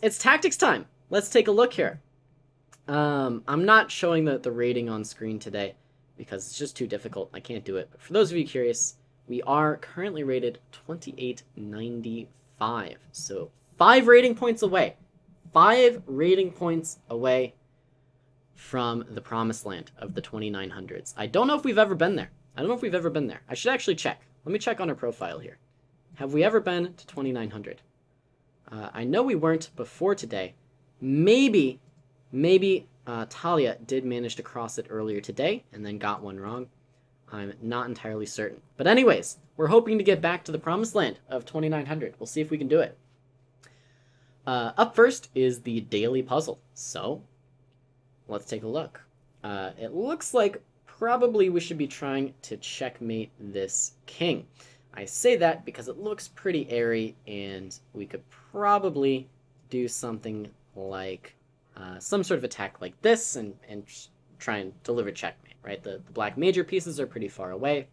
It's tactics time. Let's take a look here. I'm not showing the rating on screen today because it's just too difficult. I can't do it. But for those of you curious, we are currently rated 2895. So 5 rating points away. 5 rating points away from the promised land of the 2900s. I don't know if we've ever been there. I should actually check. Let me check on our profile here. Have we ever been to 2900? I know we weren't before today. Maybe Talia did manage to cross it earlier today and then got one wrong. I'm not entirely certain. But anyways, we're hoping to get back to the promised land of 2900. We'll see if we can do it. Up first is the daily puzzle. So, let's take a look. It looks like probably we should be trying to checkmate this king. I say that because it looks pretty airy, and we could probably do something like some sort of attack like this and try and deliver checkmate, right? The black major pieces are pretty far away,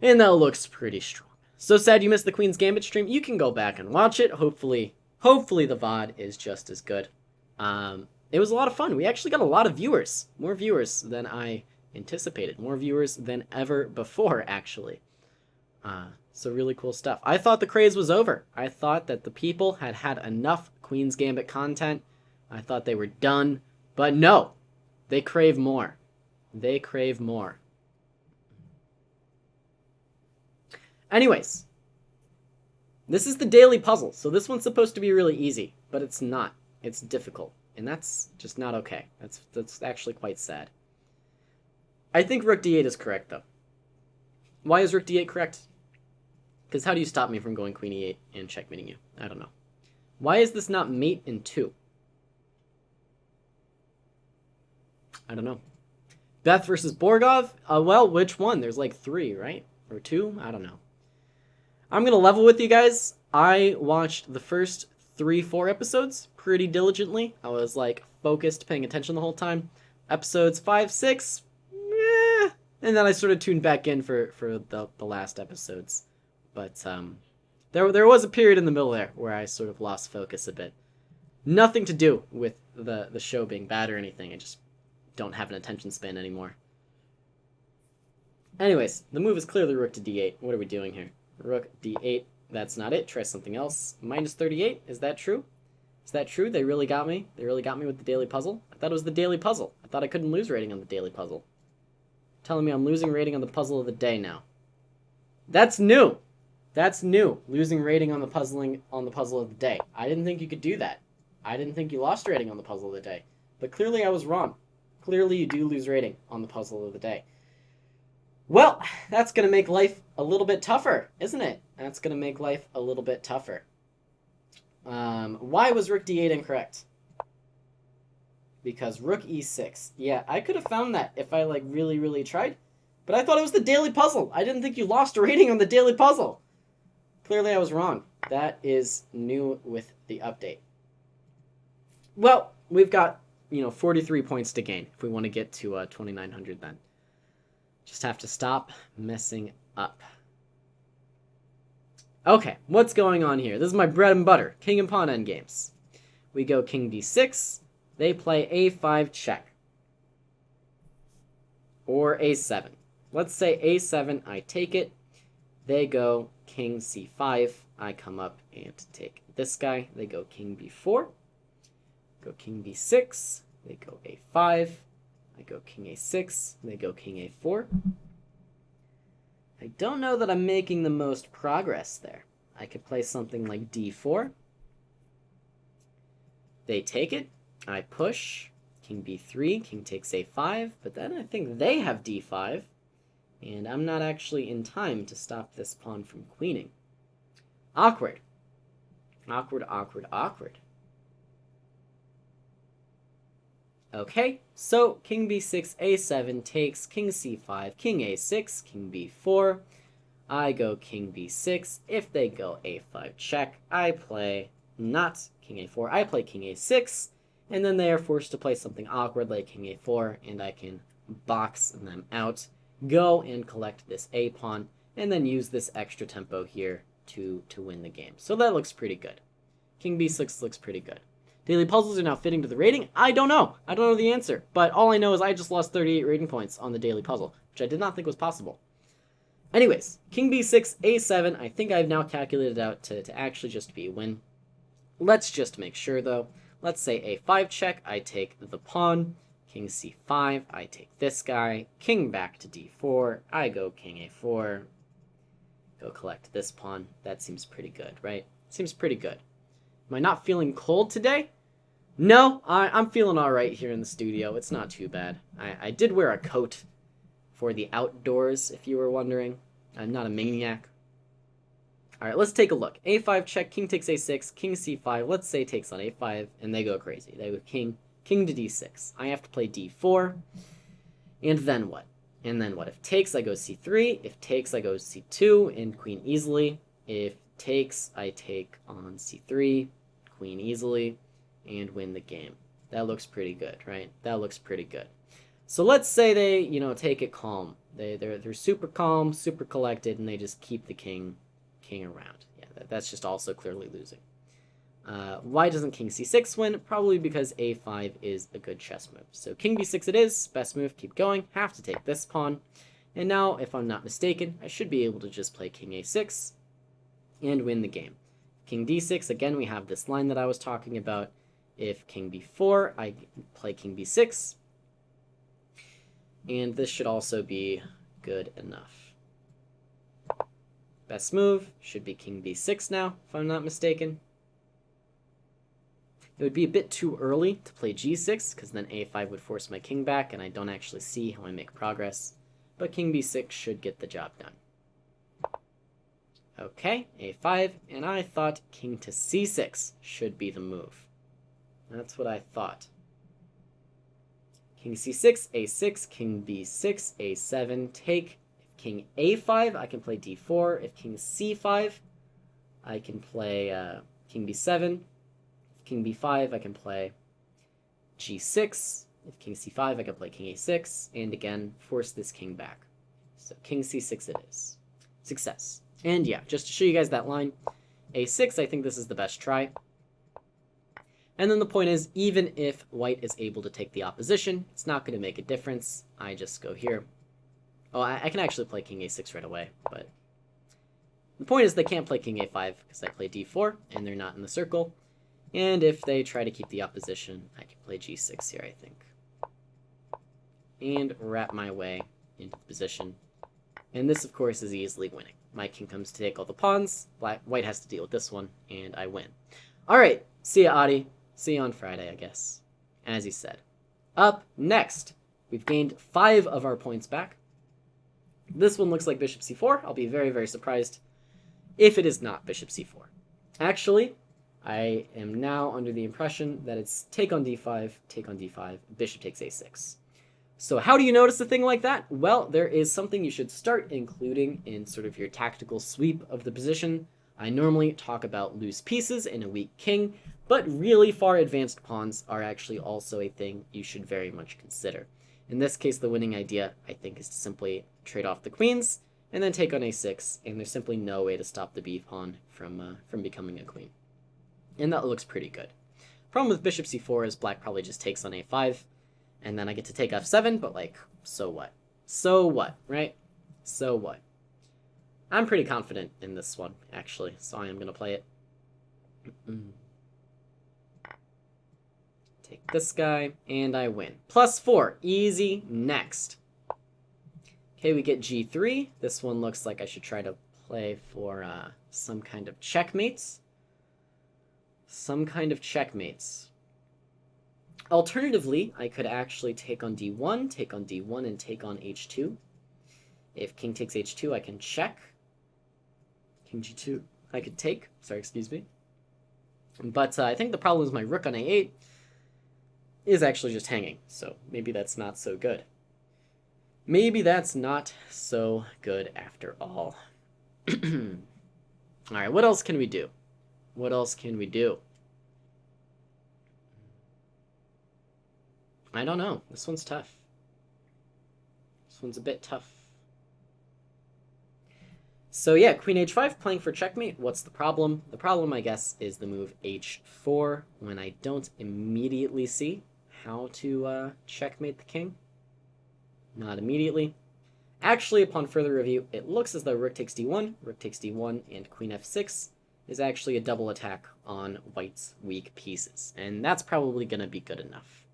and that looks pretty strong. So sad you missed the Queen's Gambit stream. You can go back and watch it. Hopefully the VOD is just as good. It was a lot of fun. We actually got a lot of viewers. More viewers than I anticipated. More viewers than ever before, actually. So really cool stuff. I thought the craze was over. I thought that the people had had enough Queen's Gambit content. I thought they were done. But no. They crave more. They crave more. Anyways. This is the daily puzzle. So this one's supposed to be really easy. But it's not. It's difficult. And that's just not okay. That's actually quite sad. I think Rook D8 is correct, though. Why is Rook D8 correct? Because how do you stop me from going Queen E8 and checkmating you? I don't know. Why is this not mate in 2? I don't know. Beth versus Borgov? Well, which one? There's like 3, right? Or 2? I don't know. I'm going to level with you guys. I watched the first 3-4 episodes pretty diligently. I was like focused, paying attention the whole time. Episodes 5, 6, and then I sort of tuned back in for the last episodes. But there was a period in the middle there where I sort of lost focus a bit. Nothing to do with the show being bad or anything. I just don't have an attention span anymore. Anyways, the move is clearly Rook to D8. What are we doing here? Rook D8. That's not it. Try something else. Minus 38. Is that true? Is that true? They really got me? They really got me with the daily puzzle? I thought it was the daily puzzle. I thought I couldn't lose rating on the daily puzzle. Telling me I'm losing rating on the puzzle of the day now. That's new. That's new. Losing rating on the puzzle of the day. I didn't think you could do that. I didn't think you lost rating on the puzzle of the day. But clearly I was wrong. Clearly you do lose rating on the puzzle of the day. Well, that's going to make life a little bit tougher, isn't it? That's going to make life a little bit tougher. Why was Rook D8 incorrect? Because Rook E6. Yeah, I could have found that if I like really tried. But I thought it was the daily puzzle. I didn't think you lost a rating on the daily puzzle. Clearly I was wrong. That is new with the update. Well, we've got, 43 points to gain if we want to get to 2900 then. Just have to stop messing up. Okay, what's going on here? This is my bread and butter. King and pawn endgames. We go King D6. They play A5 check. Or A7. Let's say A7, I take it. They go King C5. I come up and take this guy. They go King B4. Go King B6. They go A5. I go King A6. They go King A4. I don't know that I'm making the most progress there. I could play something like D4. They take it. I push. King B3. King takes A5. But then I think they have D5. And I'm not actually in time to stop this pawn from queening. Awkward. Awkward, awkward, awkward. Okay, so King B6, A7 takes King C5, King A6, King B4. I go King B6. If they go A5 check, I play not King A4, I play King A6. And then they are forced to play something awkward like King A4, and I can box them out. go and collect this A pawn, and then use this extra tempo here to win the game. So that looks pretty good. King b6 looks pretty good. Daily puzzles are now fitting to the rating? I don't know. I don't know the answer. But all I know is I just lost 38 rating points on the daily puzzle, which I did not think was possible. Anyways, king b6, a7. I think I've now calculated out to actually just be a win. Let's just make sure, though. Let's say a5 check. I take the pawn. King c5. I take this guy. King back to d4. I go king a4. Go collect this pawn. That seems pretty good, right? Seems pretty good. Am I not feeling cold today? No, I'm feeling all right here in the studio. It's not too bad. I did wear a coat for the outdoors, if you were wondering. I'm not a maniac. All right, let's take a look. a5 check, king takes a6, king c5. Let's say takes on a5, and they go crazy. They go king to d6. I have to play d4, and then what? And then what? If takes, I go c3. If takes, I go c2, and queen easily. If takes, I take on c3, queen easily, and win the game. That looks pretty good, right? That looks pretty good. So let's say they, take it calm. They're super calm, super collected, and they just keep the king around. Yeah, that's just also clearly losing. Why doesn't king c6 win? Probably because a5 is a good chess move. So king b6 it is. Best move, keep going. Have to take this pawn. And now, if I'm not mistaken, I should be able to just play king a6 and win the game. King d6, again, we have this line that I was talking about. If king b4, I play king b6. And this should also be good enough. Best move should be king b6 now, if I'm not mistaken. It would be a bit too early to play g6, because then a5 would force my king back, and I don't actually see how I make progress. But king b6 should get the job done. Okay, a5, and I thought king to c6 should be the move. That's what I thought. King c6, a6, king b6, a7, take. If king a5, I can play d4. If king c5, I can play king b7. If king b5, I can play g6. If king c5, I can play king a6. And again, force this king back. So king c6 it is. Success. And yeah, just to show you guys that line, a6, I think this is the best try. And then the point is, even if white is able to take the opposition, it's not going to make a difference. I just go here. Oh, I can actually play king a6 right away, but the point is they can't play king a5 because I play d4, and they're not in the circle. And if they try to keep the opposition, I can play g6 here, I think. And wrap my way into the position. And this, of course, is easily winning. My king comes to take all the pawns. White has to deal with this one, and I win. All right, see ya, Adi. See you on Friday, I guess. As he said. Up next, we've gained 5 of our points back. This one looks like bishop c4. I'll be very, very surprised if it is not bishop c4. Actually, I am now under the impression that it's take on d5, bishop takes a6. So how do you notice a thing like that? Well, there is something you should start including in sort of your tactical sweep of the position. I normally talk about loose pieces and a weak king, but really far advanced pawns are actually also a thing you should very much consider. In this case, the winning idea, I think, is to simply trade off the queens and then take on a6, and there's simply no way to stop the b pawn from becoming a queen. And that looks pretty good. Problem with bishop c4 is black probably just takes on a5, and then I get to take f7, but like, so what? So what, right? So what? I'm pretty confident in this one, actually, so I am going to play it. Take this guy, and I win. +4, easy, next. Okay, we get g3. This one looks like I should try to play for some kind of checkmates. Some kind of checkmates. Alternatively, I could actually take on d1, and take on h2. If king takes h2, I can check. King g2, I could take. Sorry, excuse me. But I think the problem is my rook on a8 is actually just hanging, so maybe that's not so good. Maybe that's not so good after all. Alright, what else can we do? What else can we do? I don't know. This one's tough. This one's a bit tough. So yeah, queen h5, playing for checkmate. What's the problem? The problem, I guess, is the move h4, when I don't immediately see how to checkmate the king. Not immediately. Actually, upon further review, it looks as though rook takes d1, and queen f6 is actually a double attack on white's weak pieces, and that's probably going to be good enough.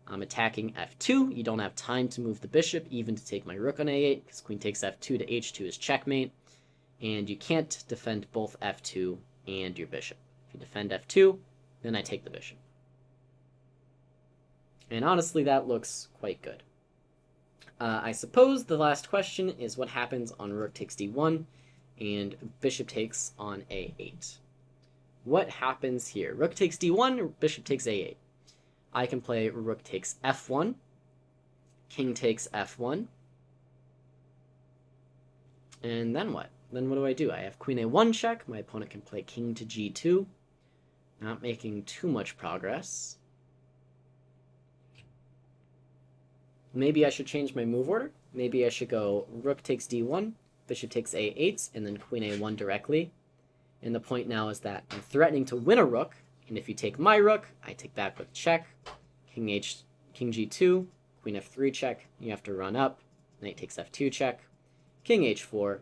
I'm attacking f2. You don't have time to move the bishop, even to take my rook on a8, because queen takes f2 to h2 is checkmate, and you can't defend both f2 and your bishop. If you defend f2, then I take the bishop. And honestly, that looks quite good. I suppose the last question is what happens on rook takes d1 and bishop takes on a8. What happens here? Rook takes d1, bishop takes a8. I can play rook takes f1, king takes f1, and then what? Then what do? I have queen a1 check. My opponent can play king to g2. Not making too much progress. Maybe I should change my move order. Maybe I should go rook takes d1, bishop takes a8, and then queen a1 directly. And the point now is that I'm threatening to win a rook, and if you take my rook, I take back with check, king g2, queen f3 check, you have to run up, knight takes f2 check, king h4,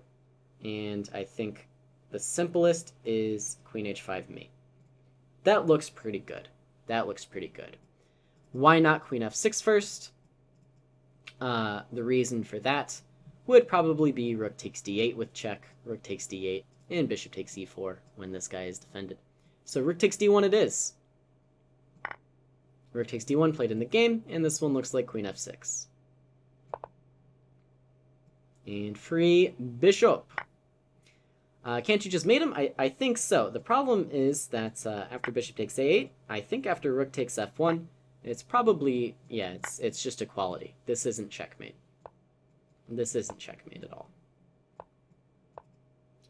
and I think the simplest is queen h5 mate. That looks pretty good. That looks pretty good. Why not queen f6 first? The reason for that would probably be rook takes d8 with check, rook takes d8, and bishop takes e4 when this guy is defended. So rook takes d1 it is. Rook takes d1 played in the game, and this one looks like queen f6. And free bishop. Can't you just mate him? I think so. The problem is that after bishop takes a8, I think after rook takes f1, it's probably, yeah, it's just equality. This isn't checkmate. This isn't checkmate at all.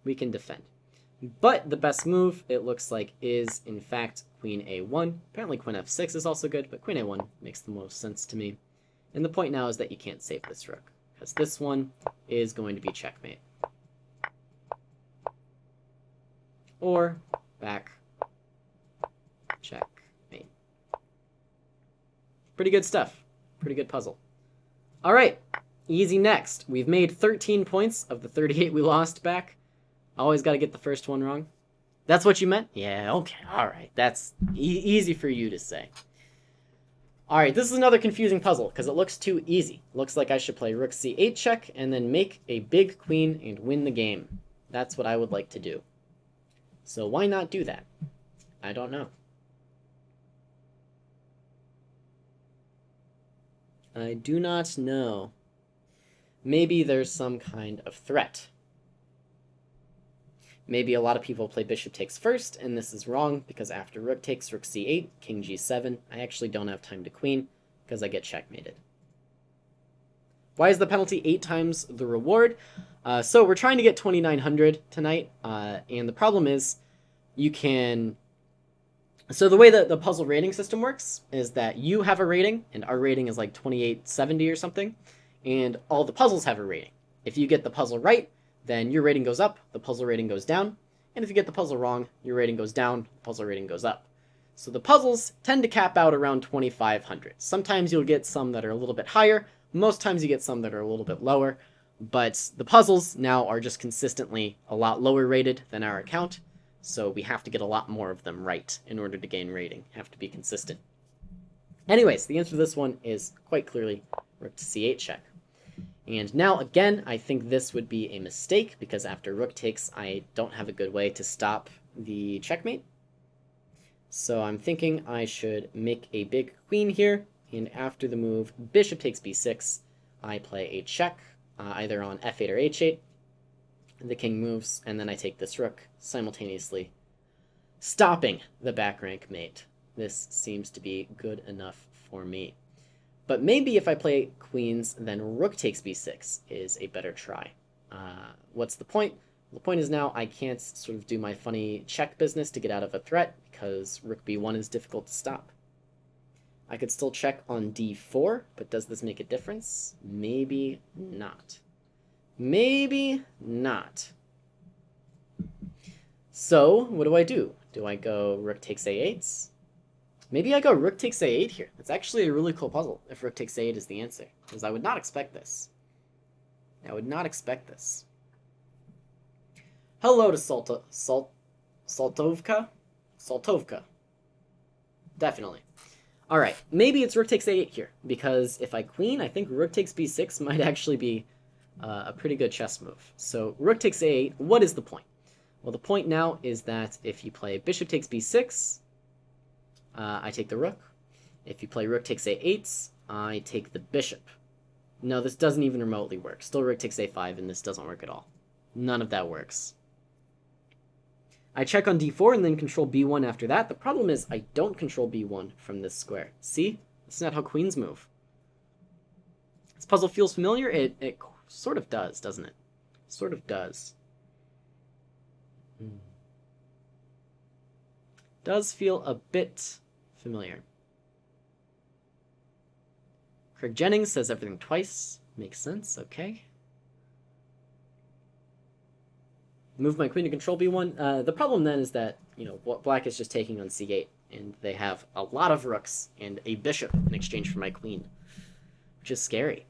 We can defend. But the best move, it looks like, is, in fact, queen a1. Apparently queen f6 is also good, but queen a1 makes the most sense to me. And the point now is that you can't save this rook, because this one is going to be checkmate. Or back, checkmate. Pretty good stuff. Pretty good puzzle. All right, easy next. We've made 13 points of the 38 we lost back. Always got to get the first one wrong. That's what you meant? Yeah, okay, all right. That's easy for you to say. All right, this is another confusing puzzle because it looks too easy. Looks like I should play rook c8 check and then make a big queen and win the game. That's what I would like to do. So why not do that? I don't know. I do not know. Maybe there's some kind of threat. Maybe a lot of people play bishop takes first, and this is wrong, because after rook takes, rook c8, king g7, I actually don't have time to queen, because I get checkmated. Why is the penalty 8 times the reward? So we're trying to get 2,900 tonight, and the problem is, you can... So the way that the puzzle rating system works is that you have a rating, and our rating is like 2870 or something, and all the puzzles have a rating. If you get the puzzle right, then your rating goes up, the puzzle rating goes down, and if you get the puzzle wrong, your rating goes down, the puzzle rating goes up. So the puzzles tend to cap out around 2,500. Sometimes you'll get some that are a little bit higher, most times you get some that are a little bit lower, but the puzzles now are just consistently a lot lower rated than our account, so we have to get a lot more of them right in order to gain rating, have to be consistent. Anyways, the answer to this one is quite clearly rook to c8 check. And now, again, I think this would be a mistake, because after rook takes, I don't have a good way to stop the checkmate. So I'm thinking I should make a big queen here, and after the move bishop takes b6, I play a check, either on f8 or h8. The king moves, and then I take this rook, simultaneously stopping the back rank mate. This seems to be good enough for me. But maybe if I play queens, then rook takes b6 is a better try. What's the point? The point is now I can't sort of do my funny check business to get out of a threat, because rook b1 is difficult to stop. I could still check on d4, but does this make a difference? Maybe not. Maybe not. So, what do? Do I go rook takes a8? Maybe I go rook takes a8 here. It's actually a really cool puzzle if rook takes a8 is the answer, because I would not expect this. I would not expect this. Hello to Saltovka? Saltovka. Definitely. Alright, maybe it's rook takes a8 here, because if I queen, I think rook takes b6 might actually be a pretty good chess move. So rook takes a8, what is the point? Well, the point now is that if you play bishop takes b6, I take the rook. If you play rook takes a8, I take the bishop. No, this doesn't even remotely work. Still rook takes a5, and this doesn't work at all. None of that works. I check on d4 and then control b1 after that. The problem is I don't control b1 from this square. See? That's not how queens move. This puzzle feels familiar? It sort of does, doesn't it? Sort of does. Does feel a bit familiar. Craig Jennings says everything twice. Makes sense, okay. Move my queen to control b1. The problem then is that, you know, black is just taking on c8, and they have a lot of rooks and a bishop in exchange for my queen, which is scary.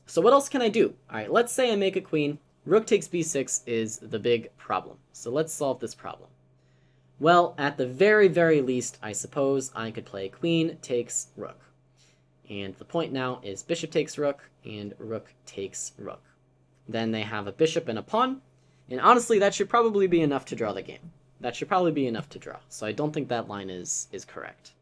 So what else can I do? All right, let's say I make a queen. Rook takes b6 is the big problem. So let's solve this problem. Well, at the very, very least, I suppose I could play queen takes rook. And the point now is bishop takes rook and rook takes rook. Then they have a bishop and a pawn. And honestly, that should probably be enough to draw the game. That should probably be enough to draw. So I don't think that line is correct.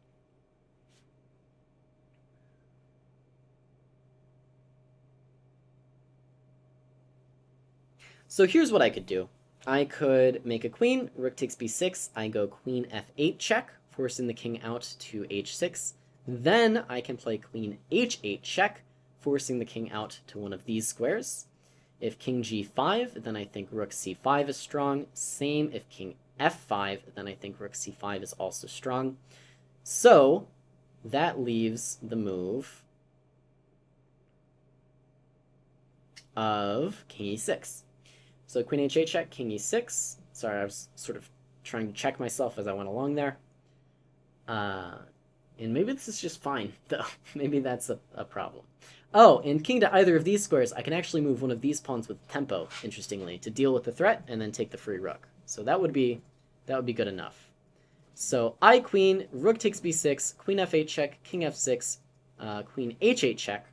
So here's what I could do. I could make a queen, rook takes b6, I go queen f8 check, forcing the king out to h6. Then I can play queen h8 check, forcing the king out to one of these squares. If king g5, then I think rook c5 is strong. Same if king f5, then I think rook c5 is also strong. So that leaves the move of king e6. So queen h8 check, king e6. Sorry, I was sort of trying to check myself as I went along there. And maybe this is just fine, though. Maybe that's a problem. Oh, and king to either of these squares, I can actually move one of these pawns with tempo, interestingly, to deal with the threat and then take the free rook. So that would be good enough. So I queen, rook takes b6, queen f8 check, king f6, queen h8 check.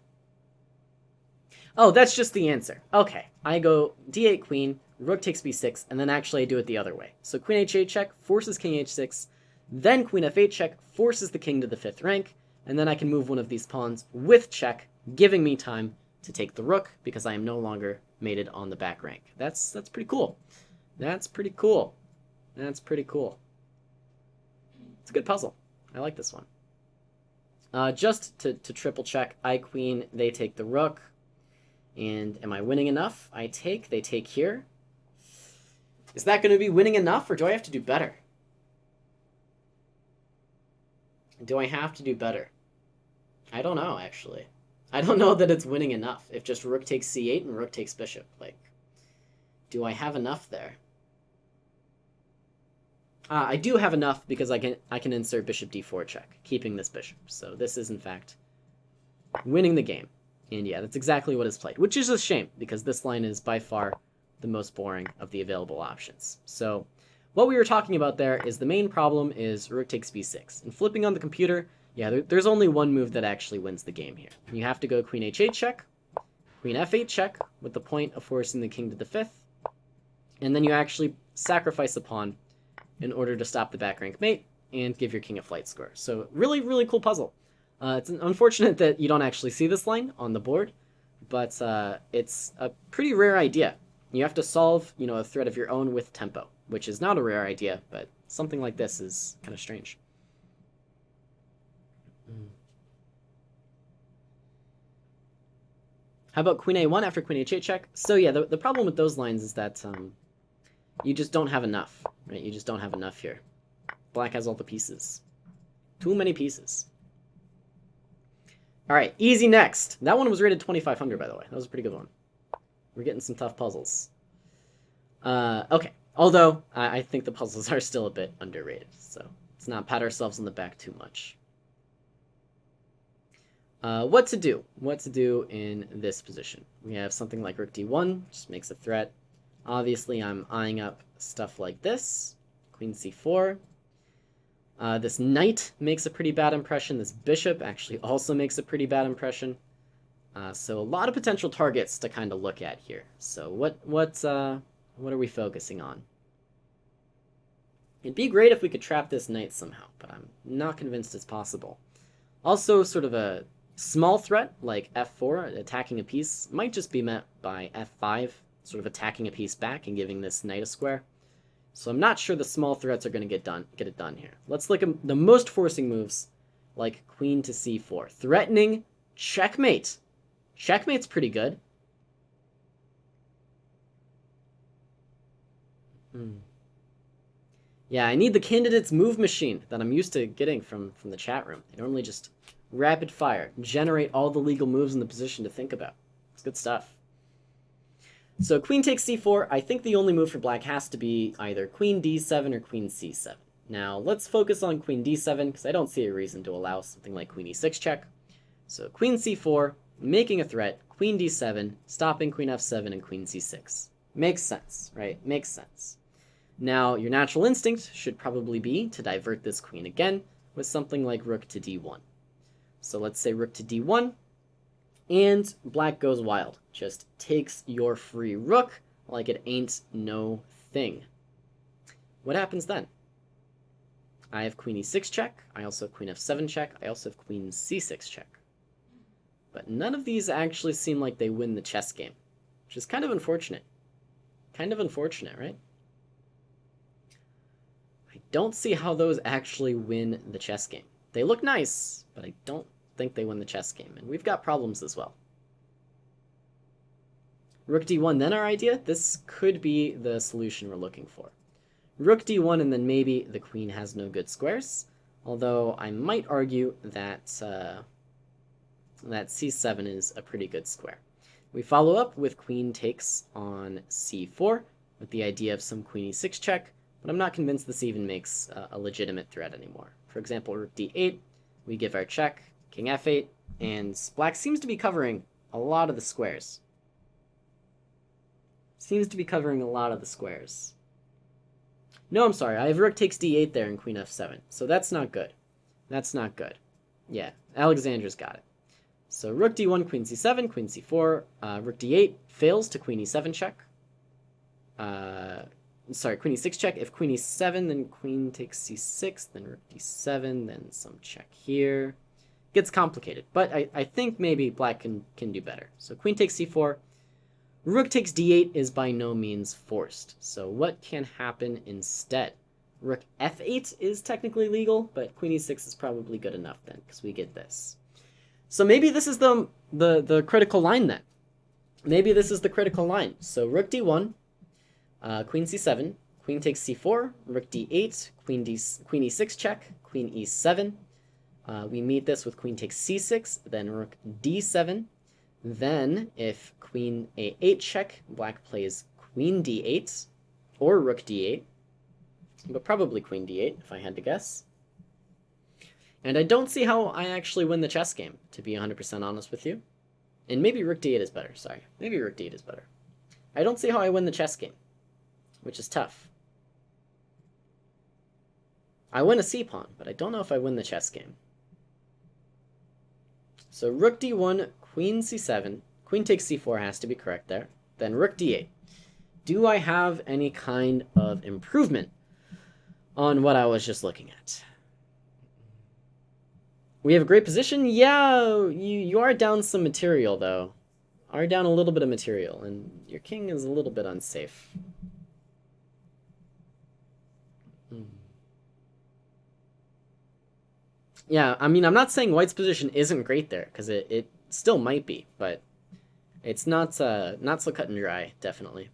Oh, that's just the answer. Okay, I go d8 queen, rook takes b6, and then actually I do it the other way. So queen h8 check forces king h6, then queen f8 check forces the king to the 5th rank, and then I can move one of these pawns with check, giving me time to take the rook because I am no longer mated on the back rank. That's pretty cool. That's pretty cool. That's pretty cool. It's a good puzzle. I like this one. Just to triple check, I queen, they take the rook. And am I winning enough? I take, they take here. Is that going to be winning enough, or do I have to do better? Do I have to do better? I don't know, actually. I don't know that it's winning enough. If just rook takes c8 and rook takes bishop. Like, do I have enough there? I do have enough because I can insert bishop d4 check, keeping this bishop. So this is, in fact, winning the game. And yeah, that's exactly what is played, which is a shame because this line is by far the most boring of the available options. So what we were talking about there is the main problem is rook takes b6. And flipping on the computer, yeah, there's only one move that actually wins the game here. You have to go queen h8 check, queen f8 check, with the point of forcing the king to the 5th, and then you actually sacrifice a pawn in order to stop the back rank mate and give your king a flight score. So really, really cool puzzle. It's unfortunate that you don't actually see this line on the board, but it's a pretty rare idea. You have to solve, you know, a threat of your own with tempo, which is not a rare idea, but something like this is kind of strange. How about queen a1 after queen h8 check? So yeah, the problem with those lines is that you just don't have enough, right? You just don't have enough here. Black has all the pieces. Too many pieces. All right, easy next. That one was rated 2,500, by the way. That was a pretty good one. We're getting some tough puzzles. Okay, Although, I think the puzzles are still a bit underrated, so let's not pat ourselves on the back too much. What to do? What to do in this position? We have something like Rook D1, just makes a threat. Obviously, I'm eyeing up stuff like this. Queen C4. This knight makes a pretty bad impression. This bishop actually also makes a pretty bad impression. So a lot of potential targets to kind of look at here. So what are we focusing on? It'd be great if we could trap this knight somehow, but I'm not convinced it's possible. Also, sort of a small threat like f4, attacking a piece, might just be met by f5, sort of attacking a piece back and giving this knight a square. So I'm not sure the small threats are going to get it done here. Let's look at the most forcing moves, like queen to c4. Threatening checkmate. Checkmate's pretty good. Yeah, I need the candidate's move machine that I'm used to getting from the chat room. They normally just rapid fire, generate all the legal moves in the position to think about. It's good stuff. So queen takes c4. I think the only move for black has to be either queen d7 or queen c7. Now, let's focus on queen d7, because I don't see a reason to allow something like queen e6 check. So queen c4, making a threat, queen d7, stopping queen f7, and queen c6. Makes sense, right? Makes sense. Now, your natural instinct should probably be to divert this queen again with something like rook to d1. So let's say rook to d1, and black goes wild. Just takes your free rook like it ain't no thing. What happens then? I have queen e6 check, I also have queen f7 check, I also have queen c6 check. But none of these actually seem like they win the chess game, which is kind of unfortunate. Kind of unfortunate, right? I don't see how those actually win the chess game. They look nice, but I don't think they win the chess game, and we've got problems as well. Rook d1, then our idea? This could be the solution we're looking for. Rook d1, and then maybe the queen has no good squares, although I might argue that that c7 is a pretty good square. We follow up with queen takes on c4 with the idea of some queen e6 check, but I'm not convinced this even makes a legitimate threat anymore. For example, rook d8, we give our check, king f8, and black seems to be covering a lot of the squares. Seems to be covering a lot of the squares. No, I'm sorry, I have rook takes d8 there and queen f7, so that's not good. That's not good. Yeah, Alexander's got it. So rook d1, queen c7, queen c4, rook d8 fails to queen e7 check. Sorry, queen e6 check. If queen e7, then queen takes c6, then rook d7, then some check here. Gets complicated, but I think maybe black can do better. So queen takes c4. Rook takes d8 is by no means forced. So what can happen instead? Rook f8 is technically legal, but queen e6 is probably good enough then, because we get this. So maybe this is the critical line then. Maybe this is the critical line. So rook d1, queen c7, queen takes c4, rook d8, queen e6 check, queen e7. We meet this with queen takes c6, then rook d7. Then, if queen a8 check, black plays queen d8, or rook d8, but probably queen d8, if I had to guess. And I don't see how I actually win the chess game, to be 100% honest with you. And maybe rook d8 is better, sorry. Maybe rook d8 is better. I don't see how I win the chess game, which is tough. I win a c-pawn, but I don't know if I win the chess game. So rook d1, queen c7, queen takes c4 has to be correct there. Then rook d8. Do I have any kind of improvement on what I was just looking at? We have a great position. Yeah, you are down some material, though. Are down a little bit of material, and your king is a little bit unsafe. Yeah, I mean, I'm not saying white's position isn't great there, because it still might be, but it's not so cut and dry, definitely.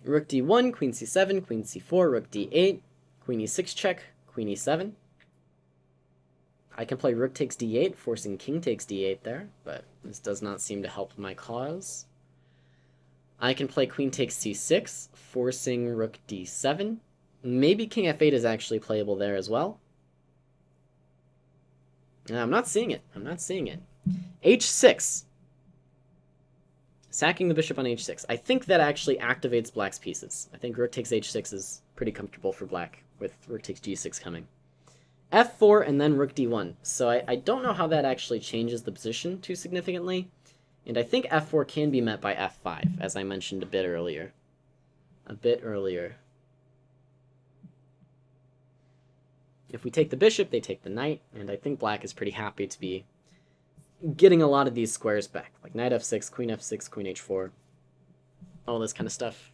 Rook d1, queen c7, queen c4, rook d8, queen e6 check, queen e7. I can play rook takes d8, forcing king takes d8 there, but this does not seem to help my cause. I can play queen takes c6, forcing rook d7. Maybe king f8 is actually playable there as well. I'm not seeing it. I'm not seeing it. h6. Sacking the bishop on h6. I think that actually activates black's pieces. I think rook takes h6 is pretty comfortable for black, with rook takes g6 coming. f4 and then rook d1. So I don't know how that actually changes the position too significantly. And I think f4 can be met by f5, as I mentioned a bit earlier. If we take the bishop, they take the knight, and I think black is pretty happy to be getting a lot of these squares back, like knight f6, queen h4, all this kind of stuff.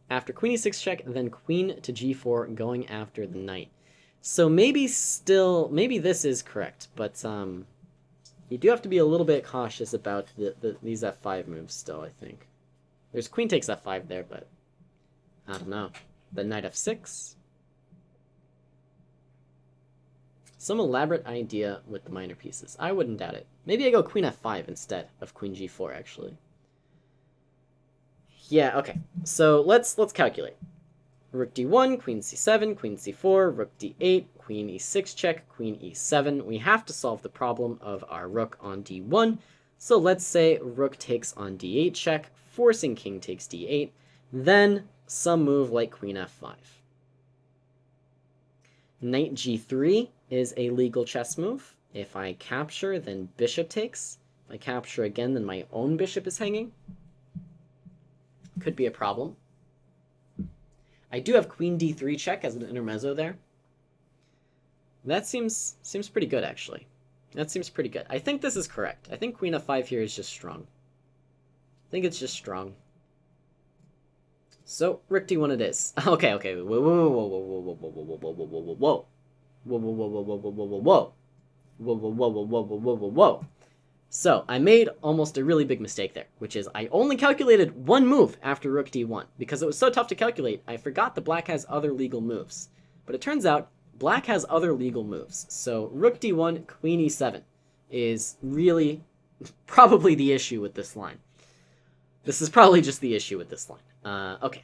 After queen e6 check, then queen to g4, going after the knight. So maybe this is correct, but you do have to be a little bit cautious about these f5 moves still, I think. There's queen takes f5 there, but I don't know. Then knight f6. Some elaborate idea with the minor pieces. I wouldn't doubt it. Maybe I go queen f5 instead of queen g4, actually. Yeah, okay. So let's calculate. Rook d1, queen c7, queen c4, rook d8, queen e6 check, queen e7. We have to solve the problem of our rook on d1. So let's say rook takes on d8 check, forcing king takes d8, then some move like queen f5. Knight g3 is a legal chess move. If I capture, then bishop takes. If I capture again, then my own bishop is hanging. Could be a problem. I do have queen d3 check as an intermezzo there. That seems pretty good, actually. That seems pretty good. I think this is correct. I think queen f5 here is just strong. I think it's just strong. So, rook d1 it is. Okay. Whoa. So, I made almost a really big mistake there, which is I only calculated one move after rook d1. Because it was so tough to calculate, I forgot that black has other legal moves. But it turns out, black has other legal moves. So, rook d1, queen e7 is really probably the issue with this line. This is probably just the issue with this line. Okay.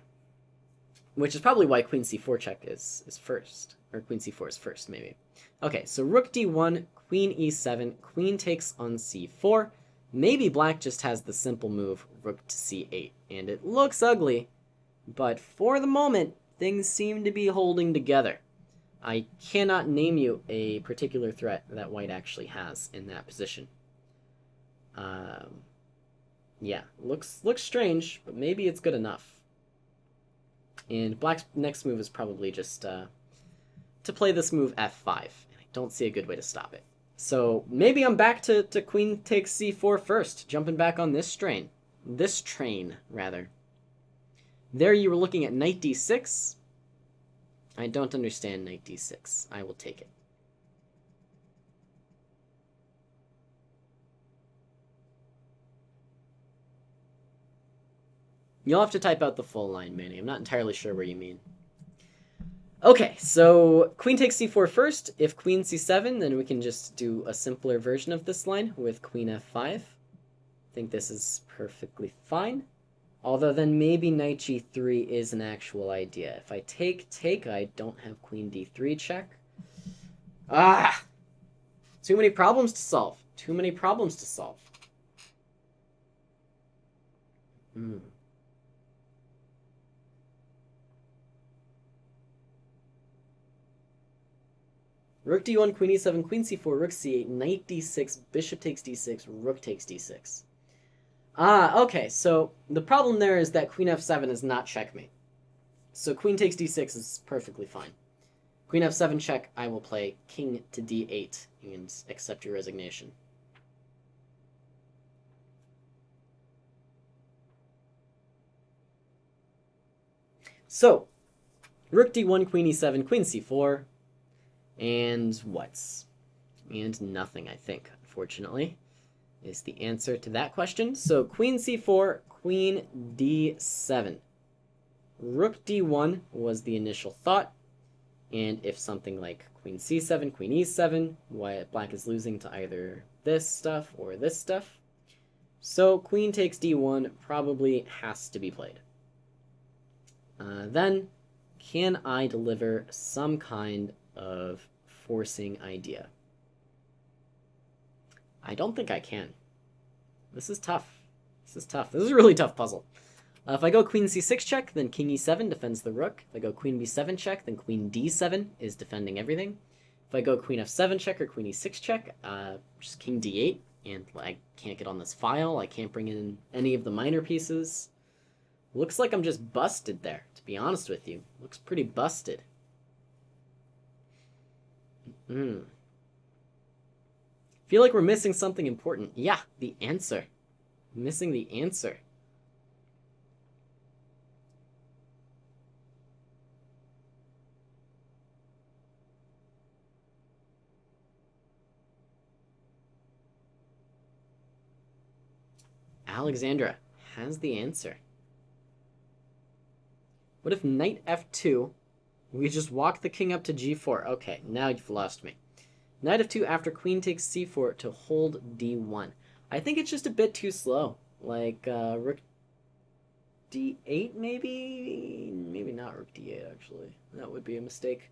Which is probably why queen c4 check is first. Or queen c4 is first, maybe. Okay, so rook d1, queen e7, queen takes on c4. Maybe black just has the simple move rook to c8. And it looks ugly, but for the moment, things seem to be holding together. I cannot name you a particular threat that white actually has in that position. Yeah, looks strange, but maybe it's good enough. And black's next move is probably just to play this move f5. And I don't see a good way to stop it. So maybe I'm back to queen takes c4 first, jumping back on this train. This train, rather. There you were looking at knight d6. I don't understand knight d6. I will take it. You'll have to type out the full line, Manny. I'm not entirely sure what you mean. Okay, so queen takes c4 first. If queen c7, then we can just do a simpler version of this line with queen f5. I think this is perfectly fine. Although then maybe knight g3 is an actual idea. If I take, I don't have queen d3 check. Ah! Too many problems to solve. Too many problems to solve. Rook d1, queen e7, queen c4, rook c8, knight d6, bishop takes d6, rook takes d6. Okay, so the problem there is that queen f7 is not checkmate. So queen takes d6 is perfectly fine. Queen f7 check, I will play king to d8 and accept your resignation. So, rook d1, queen e7, queen c4, and what? And nothing, I think, unfortunately, is the answer to that question. So queen c4, queen d7. Rook d1 was the initial thought. And if something like queen c7, queen e7, black is losing to either this stuff or this stuff. So queen takes d1 probably has to be played. Then, can I deliver some kind of forcing idea? I don't think I can. This is tough. This is tough. This is a really tough puzzle. If I go queen c6 check, then king e7 defends the rook. If I go queen b7 check, then queen d7 is defending everything. If I go queen f7 check or queen e6 check, just king d8, and I can't get on this file. I can't bring in any of the minor pieces. Looks like I'm just busted there, to be honest with you. Looks pretty busted. Feel like we're missing something important. Yeah, the answer. Missing the answer. Alexandra has the answer. What if knight f2, we just walk the king up to g4? Okay, now you've lost me. Knight f2 after queen takes c4 to hold d1. I think it's just a bit too slow. Like, rook d8 maybe? Maybe not rook d8, actually. That would be a mistake.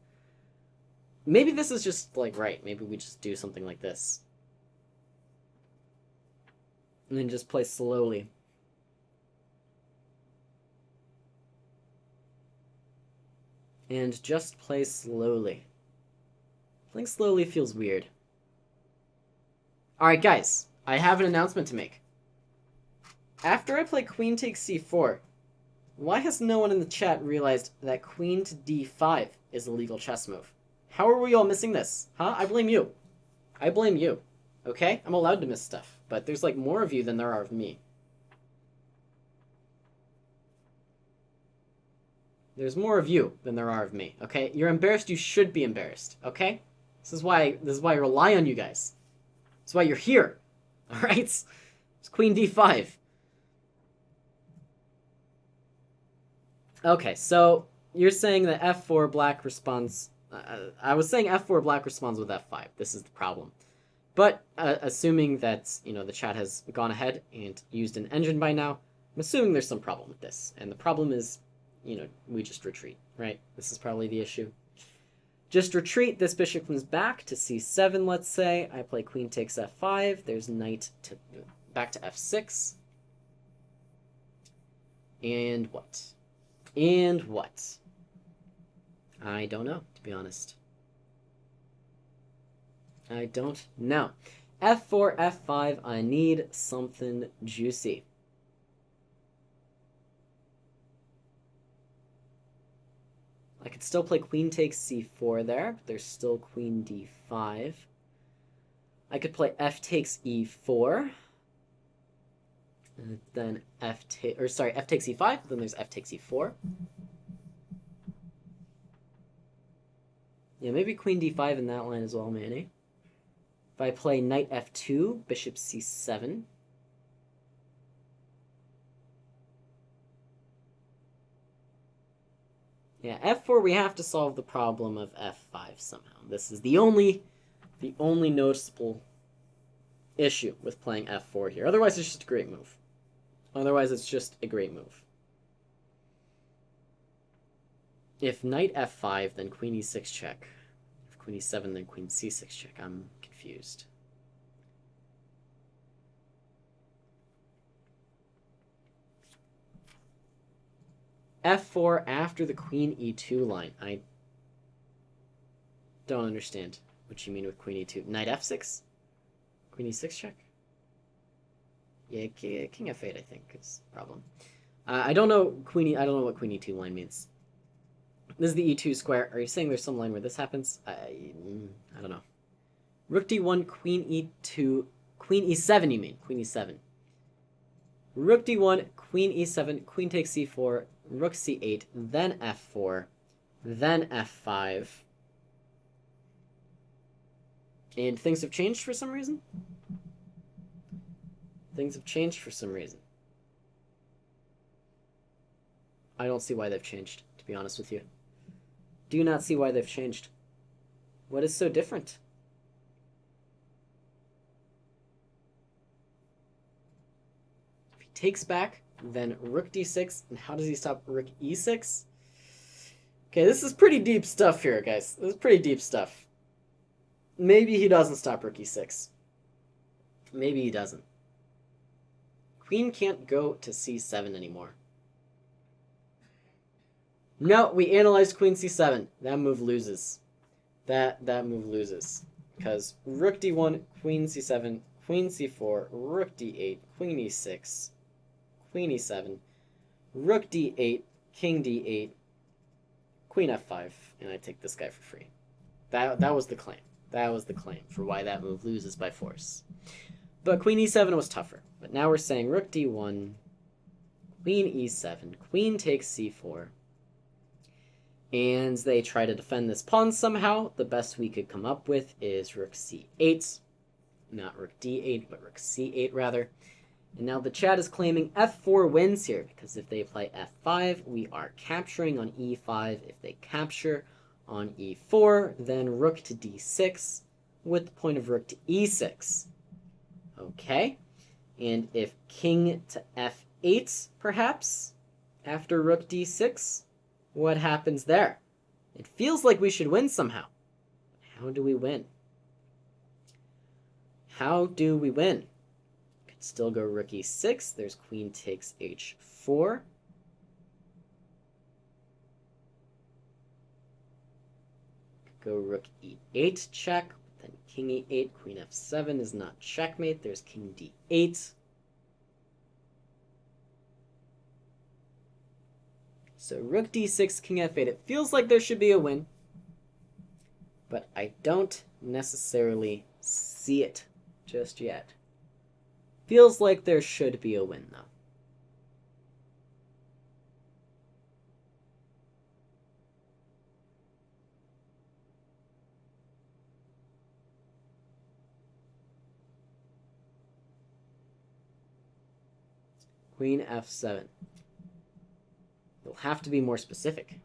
Maybe this is just, like, right. Maybe we just do something like this. And then just play slowly. And just play slowly. Playing slowly feels weird. Alright, guys. I have an announcement to make. After I play queen takes c4, why has no one in the chat realized that queen to d5 is a legal chess move? How are we all missing this? Huh? I blame you. I blame you. Okay? I'm allowed to miss stuff. But there's, like, more of you than there are of me. There's more of you than there are of me, okay? You're embarrassed, you should be embarrassed, okay? This is why I rely on you guys. This is why you're here, alright? It's queen d5. Okay, so you're saying that f4 black responds... I was saying f4 black responds with f5. This is the problem. But assuming that, you know, the chat has gone ahead and used an engine by now, I'm assuming there's some problem with this. And the problem is, you know, we just retreat, right? This is probably the issue. Just retreat. This bishop comes back to c7, let's say. I play queen takes f5. There's knight to back to f6. And what? And what? I don't know, to be honest. I don't know. f4, f5, I need something juicy. I could still play queen takes c4 there, but there's still queen d5. I could play f takes e4. And then f takes e5, then there's f takes e4. Yeah, maybe queen d5 in that line as well, Manny. If I play knight f2, bishop c7. Yeah, f4, we have to solve the problem of f5 somehow. This is the only noticeable issue with playing f4 here. Otherwise, it's just a great move. Otherwise, it's just a great move. If knight f5, then queen e6 check. If queen e7, then queen c6 check. I'm confused. f4 after the queen e2 line. I don't understand what you mean with queen e2. Knight f6? Queen e6 check? Yeah, king f8, I think, is the problem. I don't know what queen e2 line means. This is the e2 square. Are you saying there's some line where this happens? I don't know. Rook d1, queen e2, queen e7 you mean, queen e7. Rook d1, queen e7, queen takes c4, rook c8, then f4, then f5. And things have changed for some reason? Things have changed for some reason. I don't see why they've changed, to be honest with you. Do not see why they've changed. What is so different? If he takes back, then rook d6, and how does he stop rook e6? Okay, this is pretty deep stuff here, guys. This is pretty deep stuff. Maybe he doesn't stop rook e6. Maybe he doesn't. Queen can't go to c7 anymore. No, we analyzed queen c7. That move loses. That move loses. Because rook d1, queen c7, queen c4, rook d8, queen e6, queen e7, rook d8, king d8, queen f5, and I take this guy for free. That was the claim. That was the claim for why that move loses by force. But queen e7 was tougher. But now we're saying rook d1, queen e7, queen takes c4, and they try to defend this pawn somehow. The best we could come up with is rook c8. Not rook d8, but rook c8 rather. And now the chat is claiming f4 wins here, because if they play f5, we are capturing on e5. If they capture on e4, then rook to d6 with the point of rook to e6. Okay. And if king to f8, perhaps, after rook d6, what happens there? It feels like we should win somehow. How do we win? How do we win? Could still go rook e6. There's queen takes h4. Could go rook e8 check. Then king e8, queen f7 is not checkmate. There's king d8. So rook d6, king f8. It feels like there should be a win, but I don't necessarily see it just yet. Feels like there should be a win, though. Queen f7. You'll have to be more specific.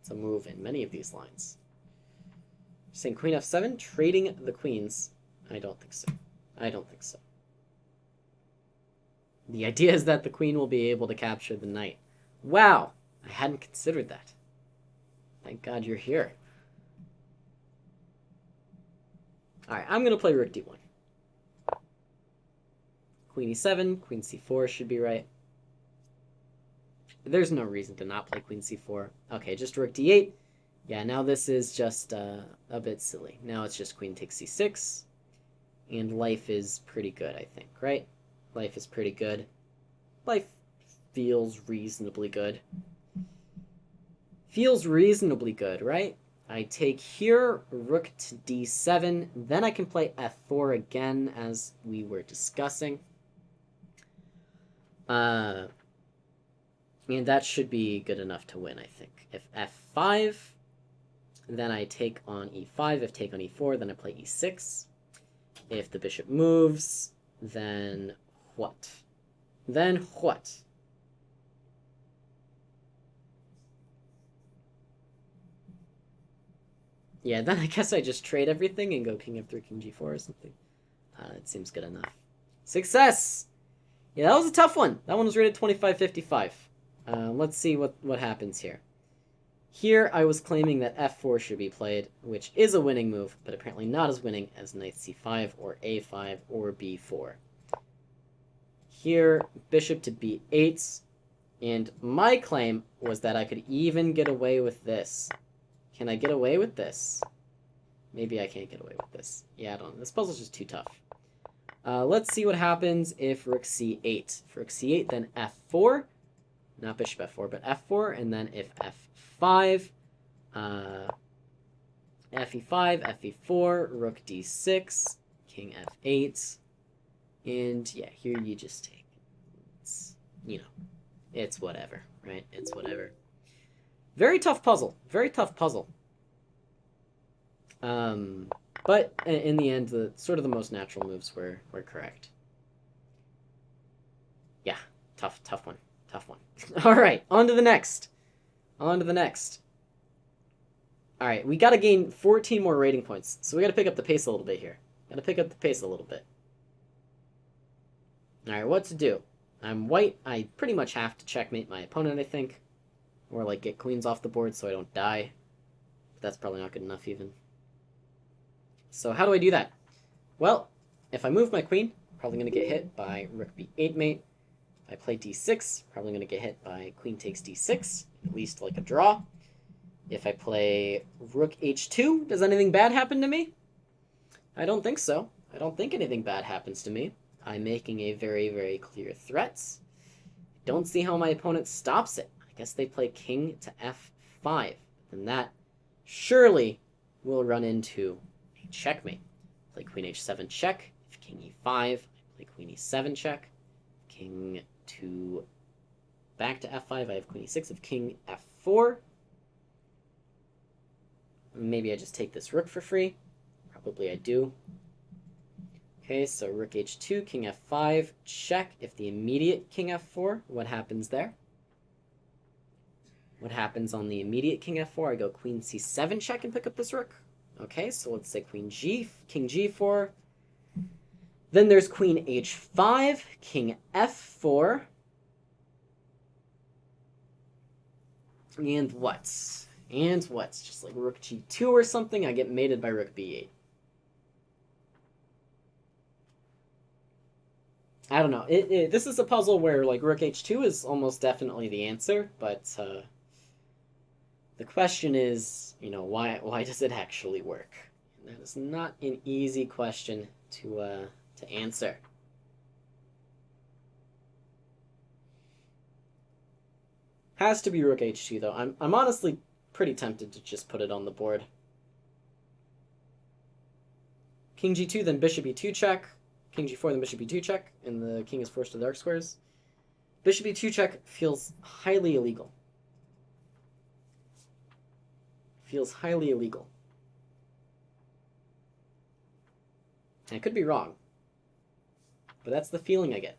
It's a move in many of these lines. Saying queen f7, trading the queens. I don't think so. I don't think so. The idea is that the queen will be able to capture the knight. Wow! I hadn't considered that. Thank God you're here. Alright, I'm going to play rook d1. Queen e7, queen c4 should be right. There's no reason to not play queen c4. Okay, just rook d8. Yeah, now this is just a bit silly. Now it's just queen takes c6. And life is pretty good, I think, right? Life is pretty good. Life feels reasonably good. Feels reasonably good, right? I take here, rook to d7. Then I can play f4 again, as we were discussing. And that should be good enough to win, I think. If f5, then I take on e5. If take on e4, then I play e6. If the bishop moves, then what? Then what? Yeah, then I guess I just trade everything and go king f3, king g4 or something. It seems good enough. Success! Yeah, that was a tough one. That one was rated 25-55. Let's see what happens here. Here, I was claiming that f4 should be played, which is a winning move, but apparently not as winning as knight c5 or a5 or b4. Here, bishop to b8, and my claim was that I could even get away with this. Can I get away with this? Maybe I can't get away with this. Yeah, I don't know. This puzzle's just too tough. Let's see what happens if rook c8. For rook c8, then f4. Not bishop f4, but f4. And then if f5, fe5, fe4, rook d6, king f8. And yeah, here you just take. It's, you know, it's whatever, right? It's whatever. Very tough puzzle. Very tough puzzle. But in the end, the sort of the most natural moves were correct. Yeah, tough one. Tough one. All right, on to the next. On to the next. Alright, we gotta gain 14 more rating points, so we gotta pick up the pace a little bit here. Gotta pick up the pace a little bit. Alright, what to do? I'm white. I pretty much have to checkmate my opponent, I think. Or, like, get queens off the board so I don't die. But that's probably not good enough, even. So how do I do that? Well, if I move my queen, probably going to get hit by rook b8 mate. If I play d6, probably going to get hit by queen takes d6, at least like a draw. If I play rook h2, does anything bad happen to me? I don't think so. I don't think anything bad happens to me. I'm making a very, very clear threat. Don't see how my opponent stops it. I guess they play king to f5. And that surely will run into a checkmate. Play queen h7 check. If king e5, I play queen e7 check. King to back to f5. I have queen e6. If king f4, maybe I just take this rook for free. Probably I do. Okay, so rook h2, king f5, check. If the immediate king f4, what happens there? What happens on the immediate king f4? I go queen c7 check and pick up this rook. Okay, so let's say king g4. Then there's queen h5, king f4. And what? And what? Just like rook g2 or something, I get mated by rook b8. I don't know. This is a puzzle where like rook h2 is almost definitely the answer, but the question is, you know, why does it actually work? And that is not an easy question to answer. Has to be rook h2 though. I'm honestly pretty tempted to just put it on the board. King g2, then bishop e2 check. King g4, then bishop e2 check, and the king is forced to the dark squares. Bishop e2 check feels highly illegal. Feels highly illegal. I could be wrong, but that's the feeling I get.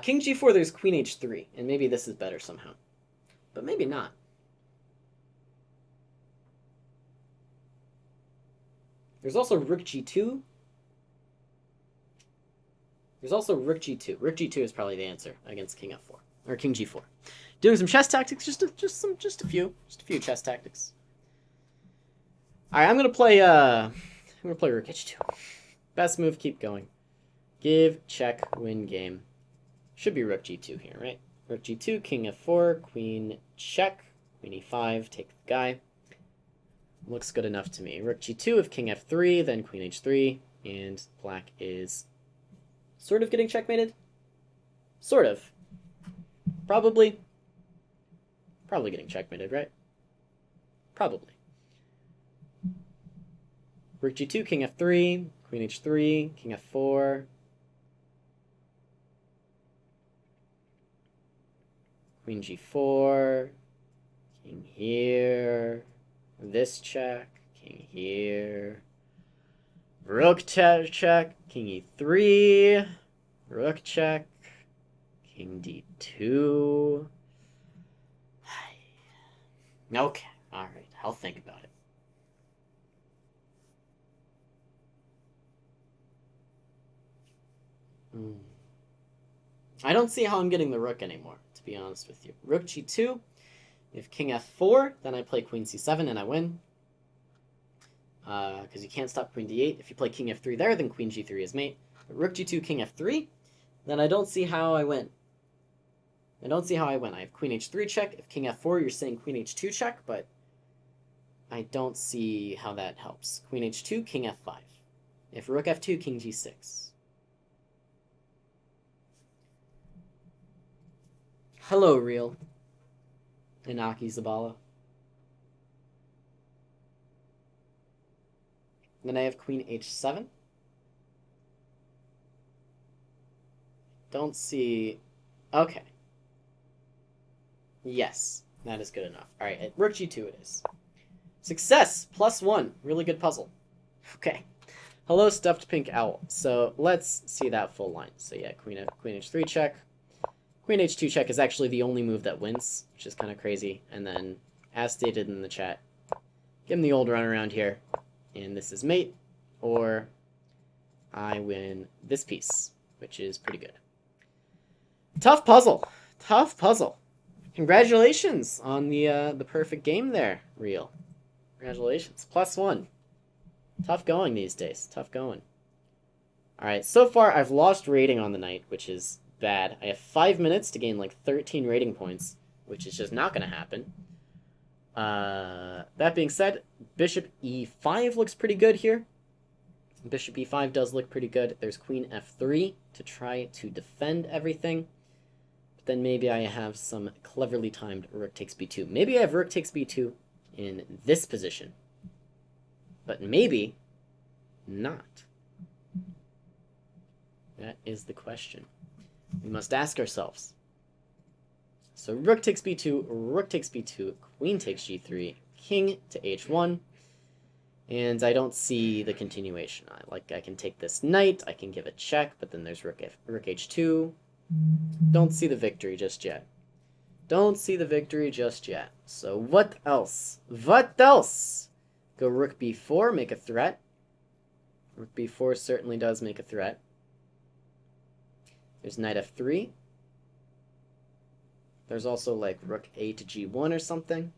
King g4, there's queen h3, and maybe this is better somehow. But maybe not. There's also rook g2. There's also rook g2. Rook g2 is probably the answer against king f4 or king g4. Doing some chess tactics, just a few chess tactics. All right, I'm gonna play rook h2. Best move, keep going. Give, check, win game. Should be rook g2 here, right? Rook g2, king f4, queen check, queen e5, take the guy. Looks good enough to me. Rook g2, if king f3, then queen h3, and black is sort of getting checkmated. Sort of. Probably getting checkmated, right? Probably. Rook g2, king f3, queen h3, king f4. Queen g4, king here. This check, king here, rook check, king e3, rook check, king d2. Okay, all right, I'll think about it. I don't see how I'm getting the rook anymore, to be honest with you. Rook g2. If king f4, then I play queen c7 and I win. Because you can't stop queen d8. If you play king f3 there, then queen g3 is mate. But rook g2, king f3, then I don't see how I win. I have queen h3 check. If king f4, you're saying queen h2 check, but I don't see how that helps. Queen h2, king f5. If rook f2, king g6. Hello, real. Inaki Zabala. Then I have queen h7. Don't see... Okay. Yes, that is good enough. All right, at rook g2 it is. Success! +1. Really good puzzle. Okay. Hello, stuffed pink owl. So let's see that full line. So yeah, queen h3 check. Queen h2 check is actually the only move that wins, which is kind of crazy. And then, as stated in the chat, give him the old run around here. And this is mate, or I win this piece, which is pretty good. Tough puzzle. Tough puzzle. Congratulations on the perfect game there, Real. Congratulations. +1. Tough going these days. Tough going. Alright, so far I've lost rating on the night, which is bad. I have 5 minutes to gain like 13 rating points, which is just not going to happen. That being said, bishop e5 looks pretty good here. Bishop e5 does look pretty good. There's queen f3 to try to defend everything. But then maybe I have some cleverly timed rook takes b2. Maybe I have rook takes b2 in this position. But maybe not. That is the question we must ask ourselves. So rook takes b2, rook takes b2, queen takes g3, king to h1, and I don't see the continuation. I can take this knight, I can give a check, but then there's rook h2. Don't see the victory just yet. Don't see the victory just yet. So what else? What else? Go rook b4, make a threat. Rook b4 certainly does make a threat. There's knight f3. There's also like rook a to g1 or something.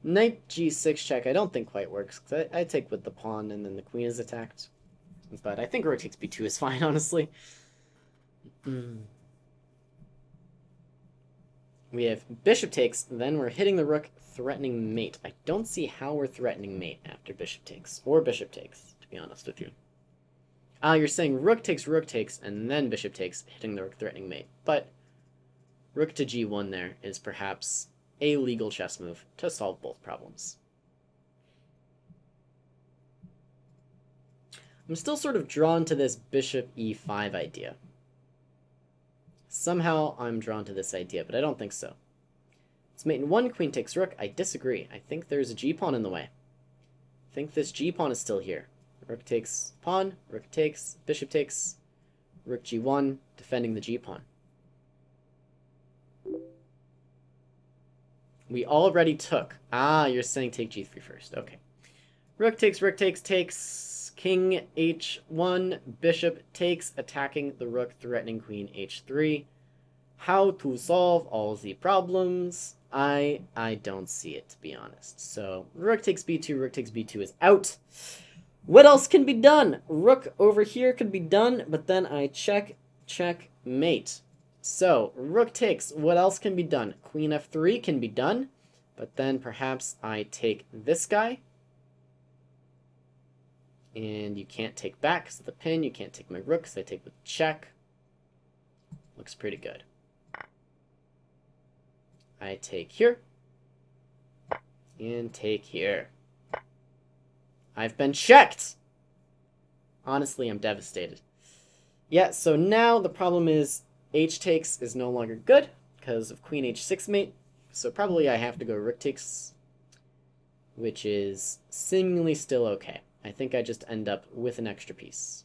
Knight g6 check I don't think quite works, because I take with the pawn and then the queen is attacked. But I think rook takes b2 is fine, honestly. We have bishop takes, then we're hitting the rook, threatening mate. I don't see how we're threatening mate after bishop takes, or bishop takes, to be honest with you. You're saying rook takes, and then bishop takes, hitting the rook, threatening mate. But rook to g1 there is perhaps a legal chess move to solve both problems. I'm still sort of drawn to this bishop e5 idea. Somehow I'm drawn to this idea, but I don't think so. It's mate in 1, queen takes rook. I disagree. I think there's a g-pawn in the way. I think this g-pawn is still here. Rook takes pawn, rook takes, bishop takes, rook g1, defending the g-pawn. We already took. You're saying take g3 first. Okay. Rook takes, king h1, bishop takes, attacking the rook, threatening queen h3. How to solve all the problems? I don't see it, to be honest. So, rook takes b2 is out. What else can be done? Rook over here could be done, but then I check, mate. So, rook takes, what else can be done? Queen f3 can be done, but then perhaps I take this guy. And you can't take back because of the pin. You can't take my rook because I take with check. Looks pretty good. I take here. And take here. I've been checked! Honestly, I'm devastated. Yeah, so now the problem is h takes is no longer good because of queen h6 mate. So probably I have to go rook takes, which is seemingly still okay. I think I just end up with an extra piece.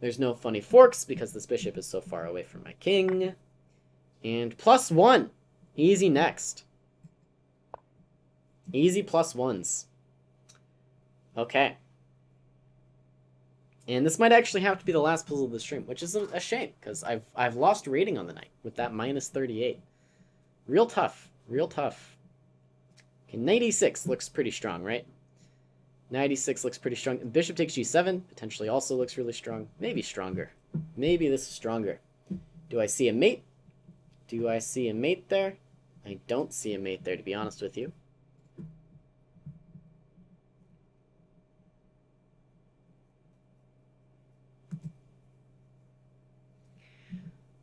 There's no funny forks because this bishop is so far away from my king. And +1. Easy next. Easy +1s. Okay. And this might actually have to be the last puzzle of the stream, which is a shame, because I've lost rating on the night with that -38. Real tough. Real tough. Okay, knight e6 looks pretty strong, right? Knight e6 looks pretty strong. Bishop takes g7 potentially also looks really strong. Maybe stronger. Maybe this is stronger. Do I see a mate? Do I see a mate there? I don't see a mate there, to be honest with you.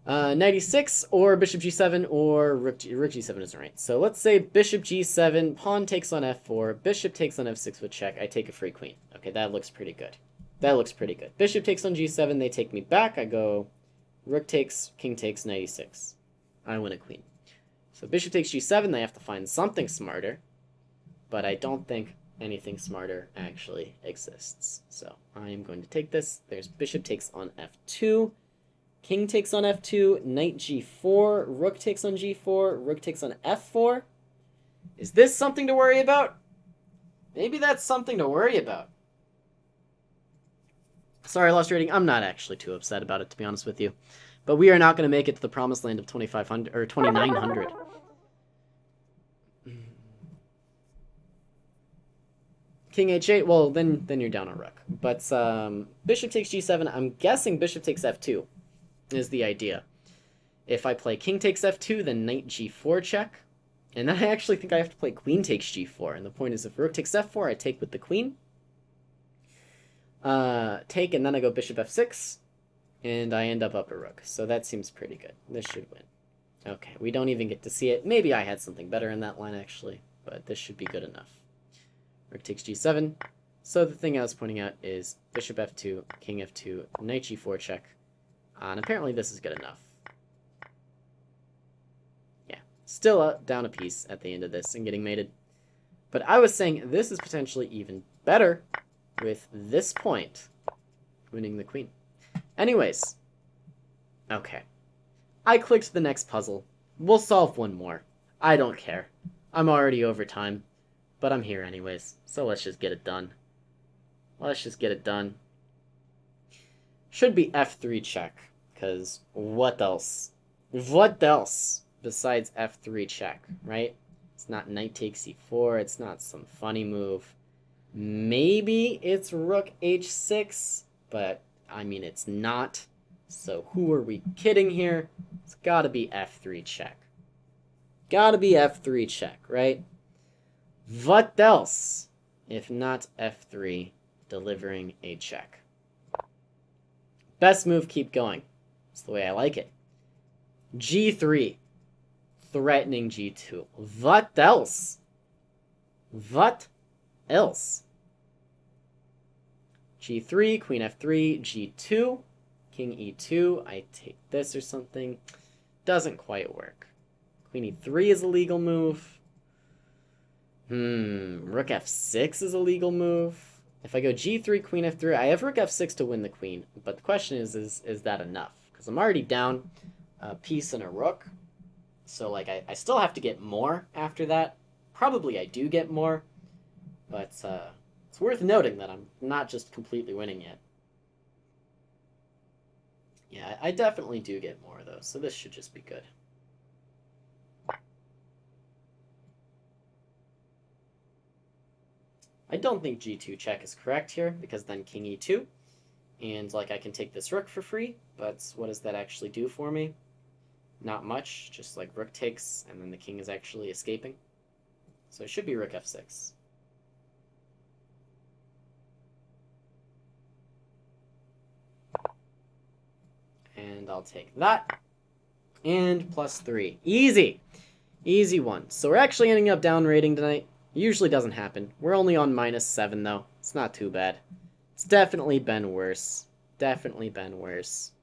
Knight e6 or bishop g7 or rook g7 isn't right. So let's say bishop g7, pawn takes on f4, bishop takes on f6 with check. I take a free queen. Okay, that looks pretty good. That looks pretty good. Bishop takes on g7, they take me back. I go rook takes, king takes, knight e6. I win a queen. So bishop takes g7, they have to find something smarter. But I don't think anything smarter actually exists. So I am going to take this. There's bishop takes on f2. King takes on f2. Knight g4. Rook takes on g4. Rook takes on f4. Is this something to worry about? Maybe that's something to worry about. Sorry, lost rating. I'm not actually too upset about it, to be honest with you. But we are not going to make it to the promised land of 2,500 or 2,900. King h8. Well, then you're down on rook. But bishop takes g7. I'm guessing bishop takes f2 is the idea. If I play king takes f2, then knight g4 check. And then I actually think I have to play queen takes g4. And the point is, if rook takes f4, I take with the queen. Take, and then I go bishop f6, and I end up a rook. So that seems pretty good. This should win. Okay, we don't even get to see it. Maybe I had something better in that line, actually, but this should be good enough. Rook takes g7. So the thing I was pointing out is bishop f2, king f2, knight g4 check. And apparently this is good enough. Yeah, still down a piece at the end of this and getting mated. But I was saying this is potentially even better with this point winning the queen. Anyways, okay. I clicked the next puzzle. We'll solve one more. I don't care. I'm already over time, but I'm here anyways, so let's just get it done. Let's just get it done. Should be f3 check, because what else? What else besides f3 check, right? It's not knight takes c4, it's not some funny move. Maybe it's rook h6, but I mean it's not. So who are we kidding here? It's gotta be f3 check. Gotta be f3 check, right? What else if not f3 delivering a check? Best move, keep going. That's the way I like it. g3, threatening g2. What else? What else? g3, queen f3, g2, king e2. I take this or something. Doesn't quite work. Queen e3 is a legal move. Rook f6 is a legal move. If I go g3, queen f3, I have rook f6 to win the queen. But the question is that enough? Because I'm already down a piece and a rook. So like I still have to get more after that. Probably I do get more. But it's worth noting that I'm not just completely winning yet. Yeah, I definitely do get more, though, so this should just be good. I don't think g2 check is correct here, because then king e2. And, like, I can take this rook for free, but what does that actually do for me? Not much, just, like, rook takes, and then the king is actually escaping. So it should be rook f6. And I'll take that. And +3. Easy! Easy one. So we're actually ending up down rating tonight. Usually doesn't happen. We're only on -7, though. It's not too bad. It's definitely been worse. Definitely been worse.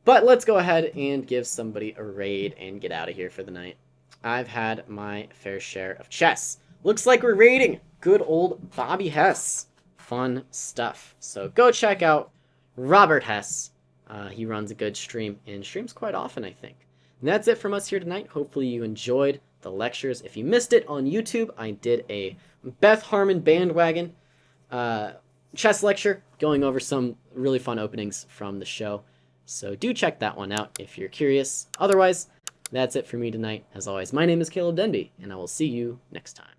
But let's go ahead and give somebody a raid and get out of here for the night. I've had my fair share of chess. Looks like we're raiding good old Bobby Hess. Fun stuff. So go check out Robert Hess. He runs a good stream and streams quite often, I think. And that's it from us here tonight. Hopefully you enjoyed the lectures. If you missed it on YouTube, I did a Beth Harmon bandwagon chess lecture going over some really fun openings from the show. So do check that one out if you're curious. Otherwise, that's it for me tonight. As always, my name is Caleb Denby, and I will see you next time.